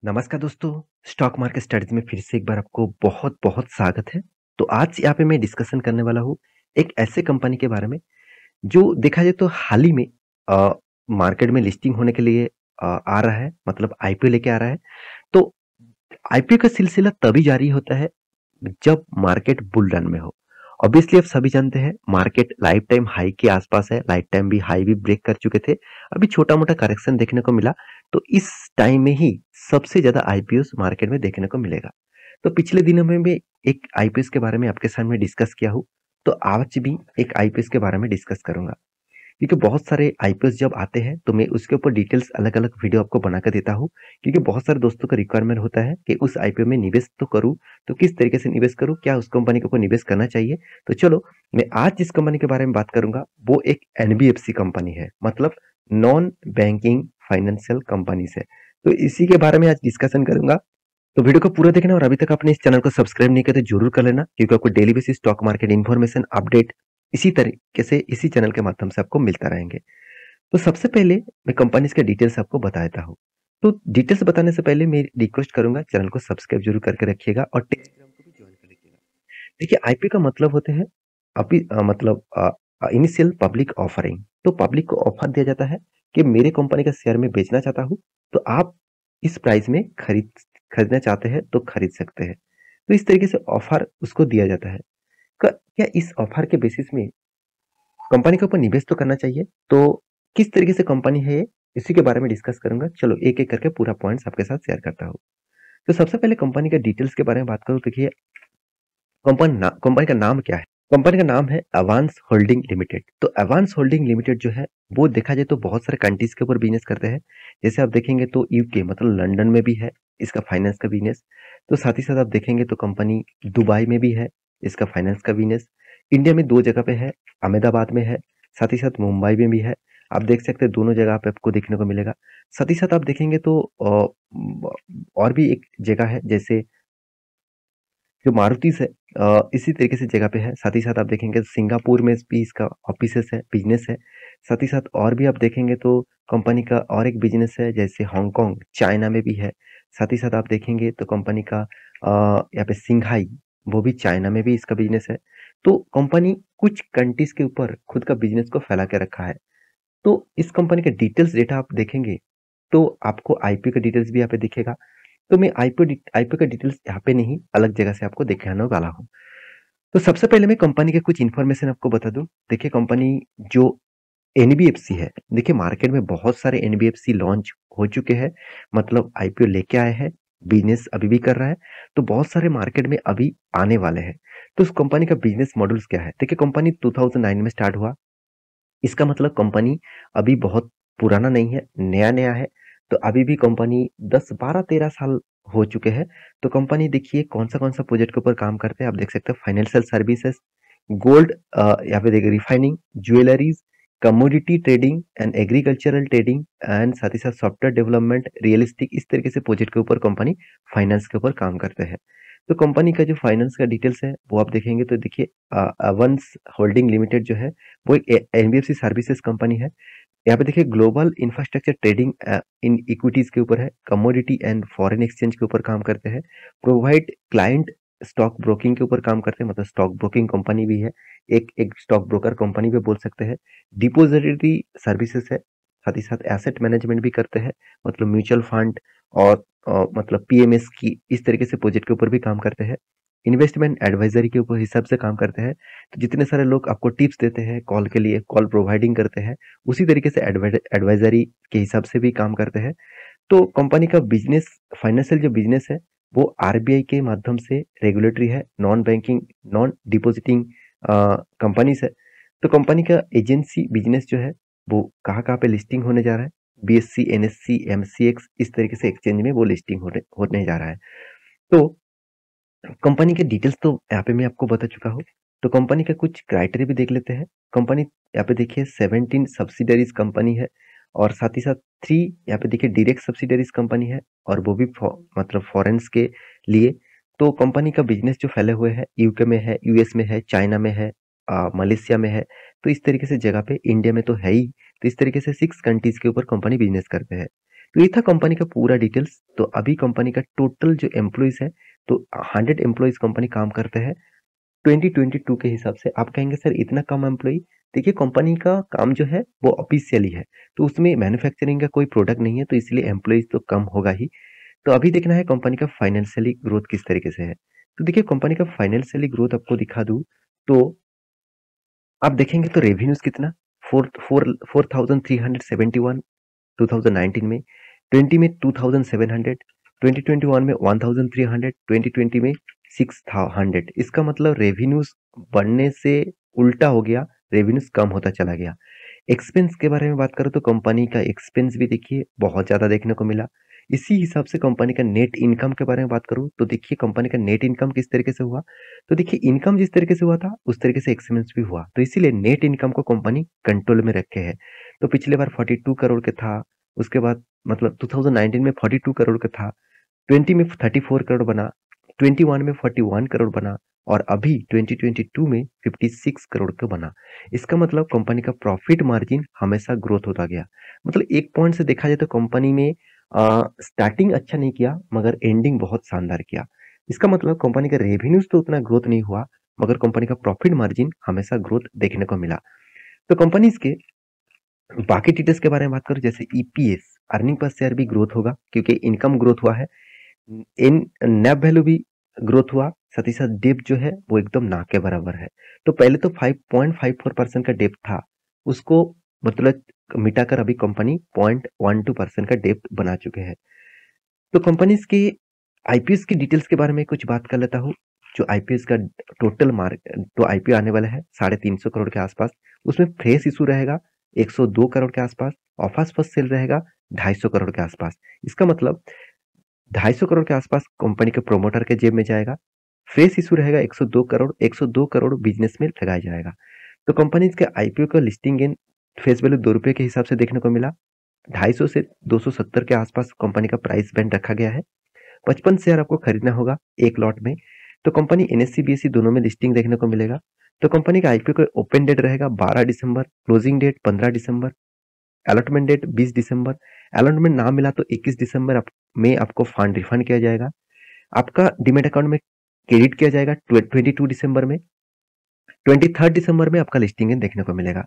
नमस्कार दोस्तों, stock market studies में फिर से एक बार आपको बहुत-बहुत स्वागत है। तो आज यहाँ पे मैं डिस्कशन करने वाला हूँ एक ऐसे कंपनी के बारे में जो देखा जाए तो हाल ही में अ, मार्केट में लिस्टिंग होने के लिए आ रहा है, मतलब आईपीओ लेके आ रहा है। तो आईपीओ का सिलसिला तभी जारी होता है जब मार्केट बुल रन में हो। ऑब्वियसली आप सभी जानते हैं मार्केट लाइफ टाइम हाई के आसपास है, लाइफ टाइम भी हाई भी ब्रेक कर चुके थे। अभी छोटा-मोटा करेक्शन देखने को मिला, तो इस टाइम में ही सबसे ज़्यादा आईपीओस मार्केट में देखने को मिलेगा। तो पिछले दिनों में भी एक आईपीएस के बारे में आपके सामने डिस्कस किया हूँ, तो आज भी एक आईपीएस के बारे में डिस्कस करूँगा। क्योंकि बहुत सारे आईपीओस जब आते हैं तो मैं उसके ऊपर डिटेल्स अलग-अलग वीडियो आपको बनाकर देता हूँ, क्योंकि बहुत सारे दोस्तों का रिक्वायरमेंट होता है कि उस आईपीओ में निवेश तो करूँ, तो किस तरीके से निवेश करूँ, क्या उस कंपनी के ऊपर निवेश करना चाहिए? तो चलो, मैं आज जिस कंपनी के बारे में बात करूँगा, वो एक एनबीएफसी कंपनी है, मतलब नॉन बैंकिंग फाइनेंशियल कंपनीज़ है। तो इसी के बारे में आज डिस्कशन करूँगा। तो वीडियो को पूरा देखना और अभी तक आपने इस चैनल को सब्सक्राइब नहीं किया तो जरूर कर लेना, क्योंकि आपको daily basis stock market information update इसी तरीके से इसी चैनल के माध्यम से आपको मिलता रहेंगे। तो सबसे पहले मैं कंपनीज के डिटेल्स आपको बता देता हूँ। तो डिटेल्स बताने से पहले मैं रिक्वेस्ट करूंगा, चैनल को सब्सक्राइब जरूर करके रखिएगा और टेलीग्राम को भी ज्वाइन कर लीजिएगा। देखिए, आईपी का मतलब होते हैं अभी मतलब इनिशियल पब्लिक ऑफरिंग। तो पब्लिक को ऑफर दिया जाता है कि मेरे कंपनी का शेयर में बेचना चाहता हूँ, तो आप इस प्राइस में खरीदना चाहते हैं तो खरीद सकते हैं। तो इस तरीके से ऑफर उसको दिया जाता है। क्या इस ऑफर के बेसिस में कंपनी के ऊपर निवेश तो करना चाहिए। तो किस तरीके से कंपनी है ये, इसी के बारे में डिस्कस करूंगा। चलो एक एक करके पूरा पॉइंट्स आपके साथ शेयर करता हूँ। तो सबसे पहले कंपनी के डिटेल्स के बारे में बात करूँ। देखिए, कंपनी का नाम क्या है? कंपनी का नाम है अवांस होल्डिंग लिमिटेड। तो अवांस होल्डिंग लिमिटेड जो है, वो देखा जाए तो बहुत सारे कंट्रीज के ऊपर बिजनेस करते हैं। जैसे आप देखेंगे तो यूके मतलब लंदन में भी है इसका फाइनेंस का बिजनेस। तो साथ ही साथ आप देखेंगे तो कंपनी दुबई में भी है इसका फाइनेंस का बिजनेस। इंडिया में दो जगह पे है, अहमदाबाद में है, साथ ही साथ मुंबई में भी है। आप देख सकते हैं दोनों जगह पे आपको देखने को मिलेगा। साथ ही साथ आप देखेंगे तो और भी एक जगह है, जैसे जो मारुति से इसी तरीके से जगह पे है। साथ ही साथ आप देखेंगे सिंगापुर में भी इसका ऑफिसेस है, बिजनेस है। साथ ही साथ और भी आप देखेंगे तो कंपनी का और एक बिजनेस है, जैसे हांगकांग चाइना में भी है। साथ ही साथ आप देखेंगे तो कंपनी का यहाँ पे सिंघाई, वो भी चाइना में भी इसका बिजनेस है। तो कंपनी कुछ कंट्रीज के ऊपर खुद का बिजनेस को फैला के रखा है। तो इस कंपनी के डिटेल्स डेटा आप देखेंगे तो आपको आईपी का डिटेल्स भी यहाँ पे दिखेगा। तो मैं आईपी का डिटेल्स यहाँ पे नहीं, अलग जगह से आपको दिखाने वाला हूँ। तो सबसे पहले मैं कंपनी के कुछ इन्फॉर्मेशन आपको बता दूं। देखिए, कंपनी जो एनबीएफसी है, देखिए मार्केट में बहुत सारे एनबीएफसी लॉन्च हो चुके हैं, मतलब आईपीओ लेके आए हैं, बिजनेस अभी भी कर रहा है। तो बहुत सारे मार्केट में अभी आने वाले हैं। तो उस कंपनी का बिजनेस मॉडल्स क्या है? देखिए, कंपनी 2009 में स्टार्ट हुआ। इसका मतलब कंपनी अभी बहुत पुराना नहीं है, नया-नया है। तो अभी भी कंपनी 10, 12, 13 साल हो चुके हैं। तो कंपनी देखिए कौन-सा प्रोजेक्ट के ऊपर काम करते हैं, आप देख सकते हैं फाइनेंशियल सर्विसेज, गोल्ड यहाँ पे देखिए refining, jewelleries, commodity trading and agricultural trading and साथ ही साथ सॉफ्टवेयर डेवलपमेंट, रियलिस्टिक, इस तरीके से प्रोजेक्ट के ऊपर कंपनी फाइनेंस के ऊपर काम करते हैं। तो कंपनी का जो फाइनेंस का डिटेल्स है वो आप देखेंगे तो देखिए अवंस होल्डिंग लिमिटेड जो है वो एक एनबीएफसी सर्विसेज कंपनी है। यहाँ पे देखिए global infrastructure trading in equities के ऊपर है, कमोडिटी एंड फॉरेन एक्सचेंज के ऊपर काम करते हैं, प्रोवाइड क्लाइंट स्टॉक ब्रोकिंग के ऊपर काम करते हैं, मतलब स्टॉक ब्रोकिंग कंपनी भी है, एक एक स्टॉक ब्रोकर कंपनी भी बोल सकते हैं। डिपोजिटरी सर्विसेज है, साथ ही साथ एसेट मैनेजमेंट भी करते हैं, मतलब म्यूचुअल फंड और मतलब पीएमएस की इस तरीके से प्रोजेक्ट के ऊपर भी काम करते हैं। इन्वेस्टमेंट एडवाइजरी के ऊपर हिसाब से काम करते हैं। तो जितने सारे लोग आपको टिप्स देते हैं कॉल के लिए, कॉल प्रोवाइडिंग करते हैं, उसी तरीके से एडवाइजरी के हिसाब से भी काम करते हैं। तो कंपनी का बिजनेस, फाइनेंशियल जो बिजनेस है, वो आरबीआई के माध्यम से रेगुलेटरी है, non banking, non depositing companies है। तो कंपनी का एजेंसी बिजनेस जो है वो कहाँ पे लिस्टिंग होने जा रहा है? बीएससी, एनएससी, एमसीएक्स, इस तरीके से एक्सचेंज में वो लिस्टिंग होने जा रहा है। तो कंपनी के डिटेल्स तो यहाँ पे मैं आपको बता चुका हूँ। तो कंपनी का कुछ क्राइटेरिया भी देख लेते हैं। कंपनी यहाँ पे देखिए 17 सब्सिडरीज कंपनी है और साथ ही साथ 3 यहाँ पे देखिए डायरेक्ट सब्सिडरीज कंपनी है, और वो भी मतलब फॉरेन्स के लिए। तो कंपनी का बिजनेस जो फैले हुए है, यूके में है, यूएस में है, चाइना में है, मलेशिया में है। तो इस तरीके से जगह पे इंडिया में तो है ही। तो इस तरीके से 6 कंट्रीज के ऊपर कंपनी बिजनेस करते हैं। तो ये था कंपनी का पूरा डिटेल्स। तो अभी कंपनी का टोटल जो एम्प्लॉइज है, तो 100 एम्प्लॉइज कंपनी काम करते हैं 2022 के हिसाब से। आप कहेंगे सर इतना कम एम्प्लॉई। देखिए कंपनी का काम जो है वो ऑफिशियली है, तो उसमें मैन्युफैक्चरिंग का कोई प्रोडक्ट नहीं है, तो इसलिए एम्प्लॉइज तो कम होगा ही। तो अभी देखना है कंपनी का फाइनेंशियली ग्रोथ किस तरीके से है। तो देखिए कंपनी का फाइनेंशियली ग्रोथ आपको दिखा दूं, तो आप देखेंगे तो रेवेन्यूज कितना, 4371 2019 में, 20 में 2700, 2021 में 1300, 2020 में 600। इसका मतलब रेवेन्यूज बढ़ने से उल्टा हो गया, रेवेन्यूज कम होता चला गया। एक्सपेंस के बारे में बात करो तो कंपनी का एक्सपेंस भी देखिए बहुत ज़्यादा देखने को मिला। इसी हिसाब से कंपनी का नेट इनकम के बारे में बात करूँ तो देखिए कंपनी का नेट इनकम किस तरीके से हुआ। तो देखिए इनकम जिस तरीके से हुआ था उस तरीके से एक्सपेंस भी हुआ, तो इसीलिए नेट इनकम को कंपनी कंट्रोल में रखे है। तो पिछले बार 42 करोड़ के था, उसके बाद मतलब 2019 में 42 करोड़ का था, 20 में 34 करोड़ बना, 21 में 41 करोड़ बना, और अभी 2022 में 56 करोड़ का बना। इसका मतलब कंपनी का प्रॉफिट मार्जिन हमेशा ग्रोथ होता गया। मतलब एक पॉइंट से देखा जाए तो कंपनी में स्टार्टिंग अच्छा नहीं किया मगर एंडिंग बहुत शानदार किया। इसका मतलब कंपनी का रेवेन्यूज तो उतना ग्रोथ नहीं हुआ, मगर कंपनी का प्रॉफिट मार्जिन हमेशा ग्रोथ देखने को मिला। तो कंपनीज के बाकी डिटेल्स के बारे में बात करूं, जैसे ईपीएस अर्निंग पर शेयर भी ग्रोथ होगा क्योंकि इनकम ग्रोथ हुआ है, इन नेब वैल्यू भी ग्रोथ हुआ, साथ ही साथ डेप जो है वो एकदम ना के बराबर है। तो पहले तो 5.54% का डेप था, उसको मतलब मिटाकर अभी कंपनी 0.12% का डेप बना चुके हैं। तो कंपनीज के आईपीएस की डिटेल्स के बारे में कुछ बात कर लेता हूँ। जो आईपीएस का टोटल मार्क तो आईपीओ आने वाला है 350 करोड़ के आसपास, उसमें फ्रेश इशू रहेगा 102 करोड़ के आसपास, ऑफर्स फर्स्ट सेल रहेगा 250 करोड़ के आसपास। इसका मतलब 250 करोड़ के आसपास कंपनी के प्रोमोटर के जेब में जाएगा। फ्रेश इशू रहेगा 102 करोड़, 102 करोड़ बिजनेस में लगाया जाएगा। तो कंपनी के आईपीओ का लिस्टिंग गेन फेस वैल्यू ₹2 के हिसाब से देखने को मिला। 250 से 270 के आसपास कंपनी का प्राइस बैंड रखा गया है। 55 शेयर आपको खरीदना होगा एक लॉट में। तो कंपनी एनएससी बीएससी दोनों में लिस्टिंग देखने को मिलेगा। तो कंपनी का आईपीओ का ओपन डेट रहेगा 12 दिसंबर, क्लोजिंग डेट 15 दिसंबर, अलॉटमेंट डेट 20 दिसंबर। अलॉटमेंट ना मिला तो 21 दिसंबर में आपको फंड रिफंड किया जाएगा। आपका डीमेट अकाउंट में क्रेडिट किया जाएगा 22 दिसंबर में। 23 दिसंबर में आपका लिस्टिंग देखने को मिलेगा।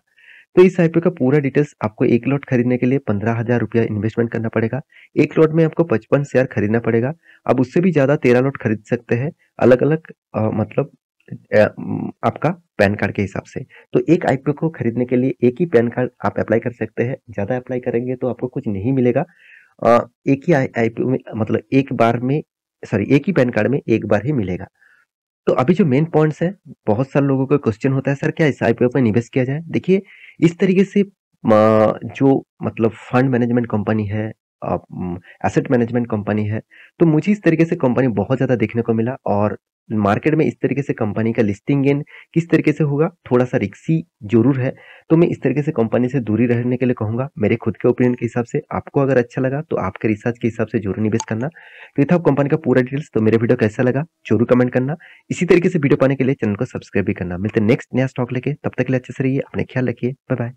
तो इस आईपीओ का पूरा डिटेल्स आपको एक लॉट खरीदने के लिए 15,000 रुपया इन्वेस्टमेंट करना पड़ेगा। एक लॉट में आपको 55 शेयर खरीदना पड़ेगा। अब उससे भी ज्यादा 13 लॉट खरीद सकते हैं, अलग अलग मतलब आपका पैन कार्ड के हिसाब से। तो एक आईपीओ को खरीदने के लिए एक ही पैन कार्ड आप अप्लाई कर सकते हैं, ज्यादा अप्लाई करेंगे तो आपको कुछ नहीं मिलेगा। एक ही आईपीओ में मतलब एक बार में, सॉरी एक ही पैन कार्ड में एक बार ही मिलेगा। तो अभी जो मेन पॉइंट्स है, बहुत सारे लोगों का क्वेश्चन होता है सर क्या इस आईपीओ में निवेश किया जाए। देखिए इस तरीके से जो मतलब फंड मैनेजमेंट कंपनी है, एसेट मैनेजमेंट कंपनी है, तो मुझे इस तरीके से कंपनी बहुत ज्यादा देखने को मिला। और मार्केट में इस तरीके से कंपनी का लिस्टिंग गेन किस तरीके से होगा, थोड़ा सा रिक्सी जरूर है। तो मैं इस तरीके से कंपनी से दूरी रहने के लिए कहूंगा, मेरे खुद के ओपिनियन के हिसाब से। आपको अगर अच्छा लगा तो आपके रिसर्च के हिसाब से जरूर निवेश करना। तो ये था कंपनी का पूरा डिटेल्स। तो मेरे वीडियो कैसा लगा जरूर कमेंट करना। इसी तरीके से वीडियो पाने के लिए चैनल को सब्सक्राइब भी करना। मिलते हैं नेक्स्ट नया स्टॉक लेके, तब तक के लिए अच्छे से रहिए, अपने ख्याल रखिए, बाय बाय।